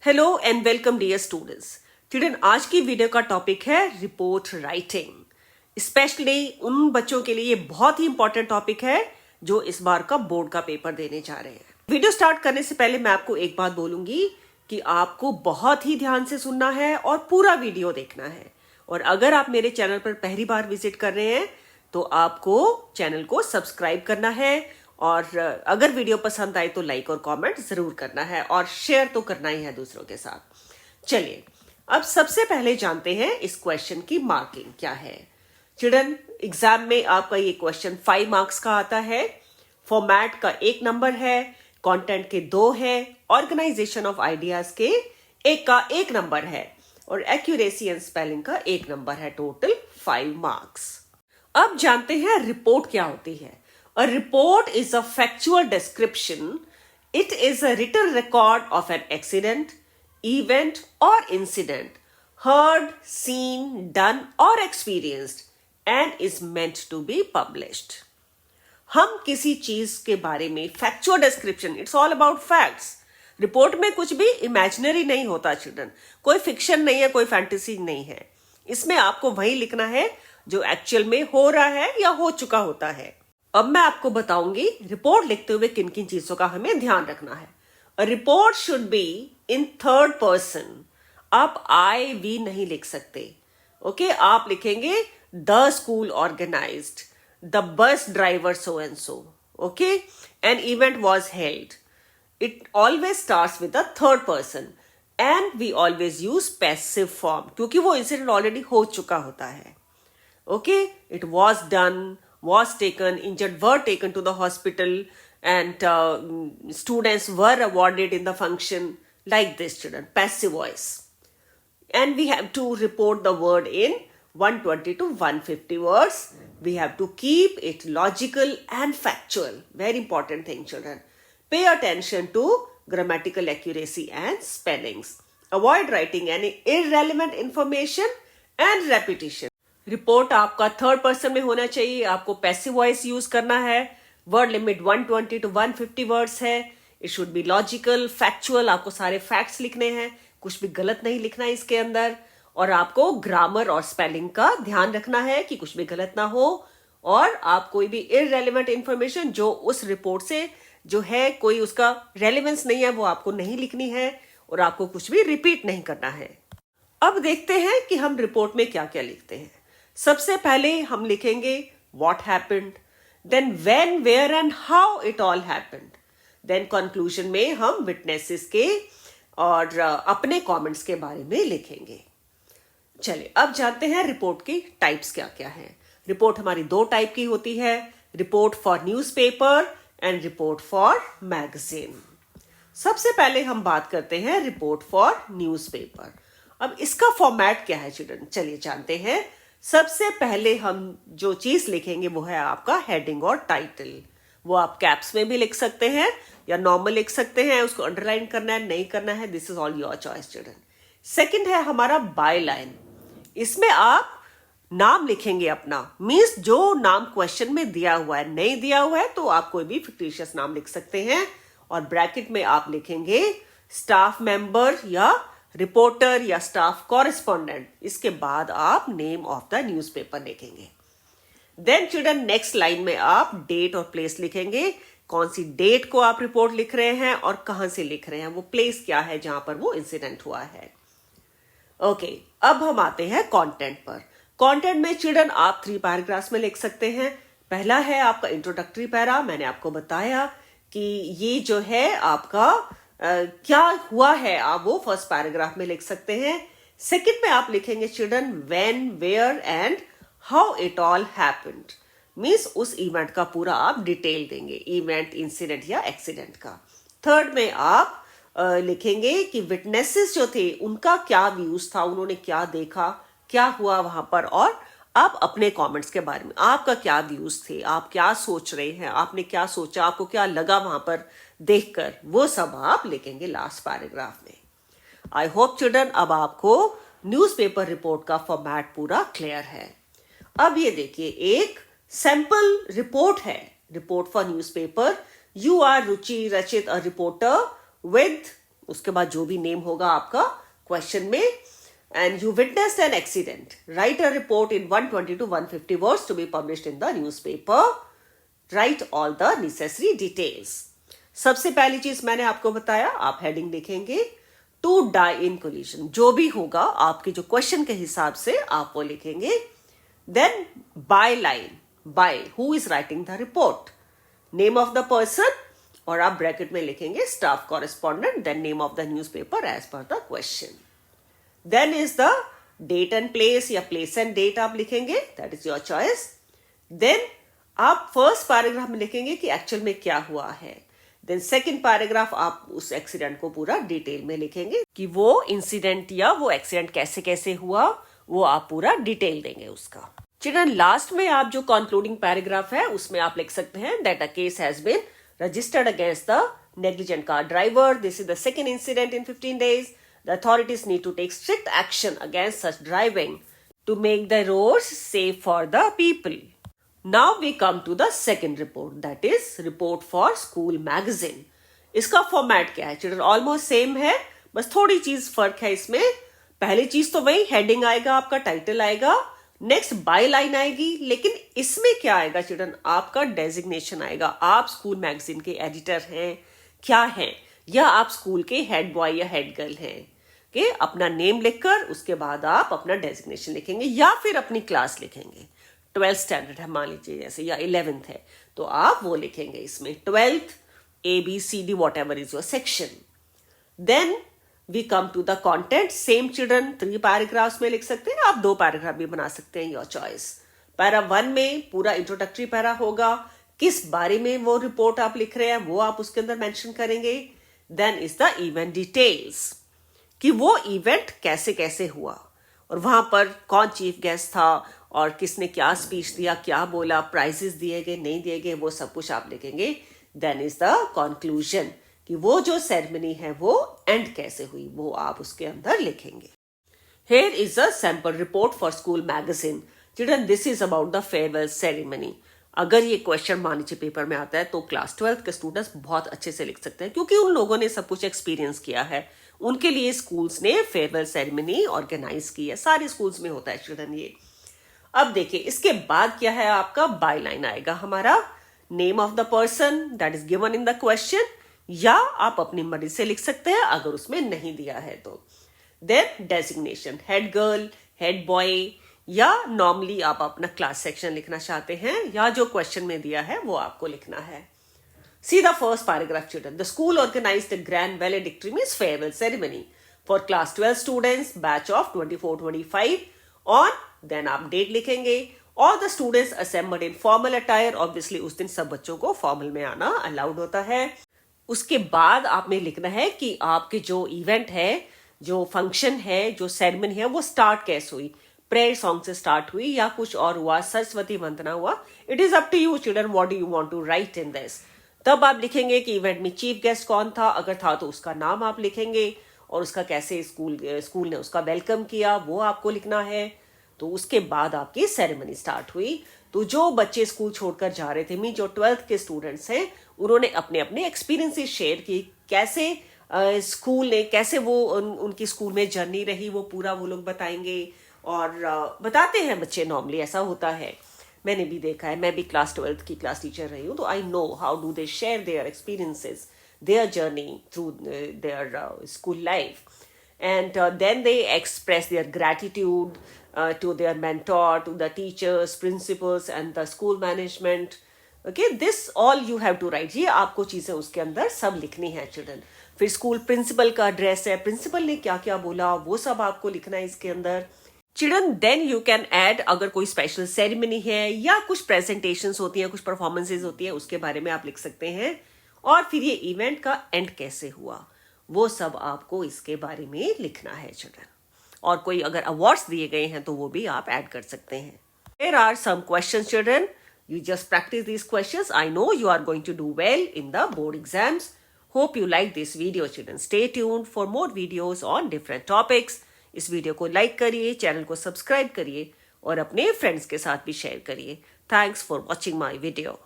Hello and welcome dear students. Children, आज की video का टॉपिक है रिपोर्ट राइटिंग। स्पेशली उन बच्चों के लिए ये बहुत ही इंपॉर्टेंट टॉपिक है जो इस बार का बोर्ड का पेपर देने जा रहे हैं। वीडियो स्टार्ट करने से पहले मैं आपको एक बात बोलूंगी कि आपको बहुत ही ध्यान से सुनना है और पूरा वीडियो देखना है। और अगर आप मेरे चैनल पर पहली बार विजिट कर रहे हैं तो आपको चैनल को सब्सक्राइब करना है, और अगर वीडियो पसंद आए तो लाइक और कमेंट जरूर करना है और शेयर तो करना ही है दूसरों के साथ। चलिए, अब सबसे पहले जानते हैं इस क्वेश्चन की मार्किंग क्या है। चिल्ड्रन, एग्जाम में आपका ये क्वेश्चन 5 मार्क्स का आता है। फॉर्मेट का 1 नंबर है, कंटेंट के 2 है, ऑर्गेनाइजेशन ऑफ आइडियाज के 1 नंबर है और एक्यूरेसी एंड स्पेलिंग का 1 नंबर है। Total 5 marks. अब जानते हैं रिपोर्ट क्या होती है। A report is a factual description. It is a written record of an accident, event, or incident heard, seen, done, or experienced and is meant to be published. हम किसी चीज के बारे में factual description, it's all about facts. Report में कुछ भी imaginary नहीं होता चिल्ड्रन, कोई फिक्शन नहीं है, कोई फैंटेसी नहीं है। इसमें आपको वही लिखना है जो एक्चुअल में हो रहा है या हो चुका होता है। अब मैं आपको बताऊंगी रिपोर्ट लिखते हुए किन किन चीजों का हमें ध्यान रखना है। A report should be in third person. आप आई वी नहीं लिख सकते। ओके, आप लिखेंगे the school organized, the bus driver so and so. Okay, an event was held. It always starts with the third person and we always use passive form क्योंकि वो incident already हो चुका होता है। Okay, it was done, was taken, injured were taken to the hospital, and students were awarded in the function. Like this, children, passive voice. And we have to report the word in 120 to 150 words. We have to keep it logical and factual. Very important thing, children. Pay attention to grammatical accuracy and spellings. Avoid writing any irrelevant information and repetition. Report आपका third person में होना चाहिए। आपको passive voice use करना है। Word limit 120 to 150 words है। It should be logical, factual. आपको सारे फैक्ट्स लिखने हैं, कुछ भी गलत नहीं लिखना है इसके अंदर। और आपको ग्रामर और स्पेलिंग का ध्यान रखना है कि कुछ भी गलत ना हो। और आप कोई भी इररेलेवेंट इंफॉर्मेशन जो उस रिपोर्ट से जो है कोई उसका रेलेवेंस नहीं है वो आपको नहीं लिखनी है और आपको कुछ भी रिपीट नहीं करना है। अब देखते हैं कि हम रिपोर्ट में क्या क्या लिखते हैं। सबसे पहले हम लिखेंगे what happened, then when, where and how it all happened, then conclusion में हम witnesses के और अपने comments के बारे में लिखेंगे। चलिए, अब जानते हैं रिपोर्ट की टाइप्स क्या क्या है। रिपोर्ट हमारी 2 टाइप की होती है, report for newspaper and report for magazine. सबसे पहले हम बात करते हैं रिपोर्ट फॉर न्यूज़पेपर। अब इसका फॉर्मेट क्या है चिल्ड्रन, चलिए जानते हैं। सबसे पहले हम जो चीज लिखेंगे वो है आपका हेडिंग और टाइटल। वो आप कैप्स में भी लिख सकते हैं या नॉर्मल लिख सकते हैं। उसको अंडरलाइन करना है, नहीं करना है, this is all your choice children. Second है हमारा बाय लाइन। इसमें आप नाम लिखेंगे अपना, मीन्स जो नाम क्वेश्चन में दिया हुआ है। नहीं दिया हुआ है तो आप कोई भी फिक्टिशियस नाम लिख सकते हैं और ब्रैकेट में आप लिखेंगे स्टाफ मेंबर या रिपोर्टर या स्टाफ कॉरेस्पॉन्डेंट। इसके बाद आप नेम ऑफ द न्यूज़पेपर लिखेंगे। देन चिल्ड्रन, नेक्स्ट लाइन में आप डेट और प्लेस लिखेंगे। कौन सी डेट को आप रिपोर्ट लिख रहे हैं और कहां से लिख रहे हैं, वो प्लेस क्या है जहां पर वो इंसिडेंट हुआ है। ओके, अब हम आते हैं कंटेंट पर। कंटेंट में चिल्ड्रन आप 3 पैराग्राफ्स में लिख सकते हैं। पहला है आपका इंट्रोडक्टरी पैरा। मैंने आपको बताया कि ये जो है आपका क्या हुआ है, आप वो फर्स्ट पैराग्राफ में लिख सकते हैं। सेकंड में आप लिखेंगे children when, where and how it all happened, means उस इवेंट का पूरा आप डिटेल देंगे, इवेंट, इंसिडेंट या एक्सीडेंट का। थर्ड में आप लिखेंगे कि विटनेसेस जो थे उनका क्या व्यूज था, उन्होंने क्या देखा, क्या हुआ वहां पर, और आप अपने कमेंट्स के बारे में, आपका क्या व्यूज थे, आप क्या सोच रहे हैं, आपने क्या सोचा, आपको क्या लगा वहां पर देखकर, वो सब आप लिखेंगे लास्ट पैराग्राफ में। आई होप चिल्ड्रन अब आपको न्यूज़पेपर रिपोर्ट का फॉर्मेट पूरा क्लियर है। अब ये देखिए, एक सैंपल रिपोर्ट है, report for newspaper. You are Ruchi Rachit a reporter with उसके बाद जो भी नेम होगा आपका क्वेश्चन में, and you witnessed an accident. Write a report in 120 to 150 words to be published in the newspaper. Write all the necessary details. सबसे पहली चीज मैंने आपको बताया, आप हेडिंग लिखेंगे टू डाई इन कोलिजन, जो भी होगा आपके जो क्वेश्चन के हिसाब से आप वो लिखेंगे. Then byline, by who is writing the report, name of the person, और आप ब्रैकेट में लिखेंगे staff correspondent, then name of the newspaper as per the question. Then is the date and place या place and date आप लिखेंगे, that is your choice. Then आप first paragraph में लिखेंगे कि एक्चुअल में क्या हुआ है. देन सेकेंड पैराग्राफ आप उस एक्सीडेंट को पूरा डिटेल में लिखेंगे कि वो इंसिडेंट या वो एक्सीडेंट कैसे कैसे हुआ, वो आप पूरा डिटेल देंगे उसका. चिल्ड्रन, लास्ट में आप जो कंक्लूडिंग पैराग्राफ है उसमें आप लिख सकते हैं that a case has been registered against the negligent car driver. This is the second incident in 15 days. The authorities need to take strict action against such driving to make the roads safe for the people. Now we come to the second report, that is report for school magazine. इसका format क्या है children? Almost same है, बस थोड़ी चीज फर्क है इसमें. पहली चीज तो वही हेडिंग आएगा, आपका टाइटल आएगा, नेक्स्ट बाय लाइन आएगी, लेकिन इसमें क्या आएगा चिल्ड्रन? आपका डेजिग्नेशन आएगा. आप स्कूल मैगजीन के एडिटर हैं, क्या हैं, या आप स्कूल के हेड बॉय या हेड गर्ल हैं. कि अपना नेम लिखकर उसके बाद आप अपना डेजिग्नेशन लिखेंगे या फिर अपनी क्लास लिखेंगे. 12th स्टैंडर्ड है मान लीजिए जैसे, या 11th है, तो आप वो लिखेंगे इसमें 12th ABCD whatever is your section. Then we come to the content. Same children 3 paragraphs में लिख सकते हैं, आप 2 पैराग्राफ भी बना सकते हैं, योर चॉइस. पैरा 1 में पूरा इंट्रोडक्टरी पैरा होगा, किस बारे में वो रिपोर्ट आप लिख रहे हैं वो आप उसके अंदर मेंशन करेंगे. Then is the event details, कि वो इवेंट कैसे कैसे हुआ और वहां पर कौन चीफ गेस्ट था और किसने क्या स्पीच दिया, क्या बोला, प्राइजेस दिए गए नहीं दिए गए, वो सब कुछ आप लिखेंगे. देन इज द कंक्लूजन, कि वो जो सेरेमनी है वो एंड कैसे हुई, वो आप उसके अंदर लिखेंगे. Here is a sample report for school magazine. Children, this is about the farewell ceremony. अगर ये क्वेश्चन मान लीजिए पेपर में आता है तो क्लास 12th के स्टूडेंट्स बहुत अच्छे से लिख सकते हैं, क्योंकि उन लोगों ने सब कुछ एक्सपीरियंस किया है. उनके लिए स्कूल्स ने फेयरवेल सेरेमनी ऑर्गेनाइज की है, सारे स्कूल्स में होता है चिल्ड्रन ये. अब देखिए इसके बाद क्या है, आपका बाय लाइन आएगा हमारा, name of the person that is given in the question, या आप अपनी मर्जी से लिख सकते हैं अगर उसमें नहीं दिया है तो. Then designation, head girl, head boy, या नॉर्मली आप अपना क्लास सेक्शन लिखना चाहते हैं, या जो क्वेश्चन में दिया है वो आपको लिखना है. See the first paragraph children. The school organized a grand valedictory means farewell ceremony for class 12 students batch of 24-25 on, then आप डेट लिखेंगे. All the students assembled in formal attire. Obviously उस दिन सब बच्चों को फॉर्मल में आना allowed होता है. उसके बाद आपने लिखना है कि आपके जो इवेंट है, जो फंक्शन है, जो सेरेमनी है, वो स्टार्ट कैसे हुई, प्रेयर सॉन्ग से स्टार्ट हुई या कुछ और हुआ, सरस्वती वंदना हुआ. It is up to you children, what do you want to write in this. तब आप लिखेंगे कि इवेंट में चीफ गेस्ट कौन था, अगर था तो उसका नाम आप लिखेंगे, और उसका कैसे स्कूल ने उसका वेलकम किया वो आपको लिखना है. तो उसके बाद आपकी सेरेमनी स्टार्ट हुई. तो जो बच्चे स्कूल छोड़कर जा रहे थे, मीन जो 12th के स्टूडेंट्स हैं, उन्होंने अपने अपने एक्सपीरियंसेस शेयर की, कैसे स्कूल ने, कैसे वो उनकी स्कूल में जर्नी रही, वो पूरा वो लोग बताएंगे. और बताते हैं बच्चे, नॉर्मली ऐसा होता है, मैंने भी देखा है, मैं भी क्लास 12th की क्लास टीचर रही हूँ, तो I know how do they share their experiences, their journey through their school life. And then they express their gratitude to their mentor, to the teachers, principals and the school management. Okay, this all you have to write. ये आपको चीजें उसके अंदर सब लिखनी है children. फिर school principal का एड्रेस है, प्रिंसिपल ने क्या क्या बोला वो सब आपको लिखना है इसके अंदर. Children, then you can add, अगर कोई स्पेशल सेरेमनी है या कुछ प्रेजेंटेशंस होती हैं, कुछ परफॉर्मेंसेज होती है, उसके बारे में आप लिख सकते हैं. और फिर ये इवेंट का एंड कैसे हुआ, वो सब आपको इसके बारे में लिखना है चिल्ड्रन. और कोई अगर अवार्ड्स दिए गए हैं तो वो भी आप ऐड कर सकते हैं. Here are some questions children. You just practice these questions. I know you are going to do well in the board exams. Hope you like this video children. Stay tuned for more videos on different topics. इस video को like करिए, channel को subscribe करिए और अपने friends के साथ भी शेयर करिए. Thanks for watching my video.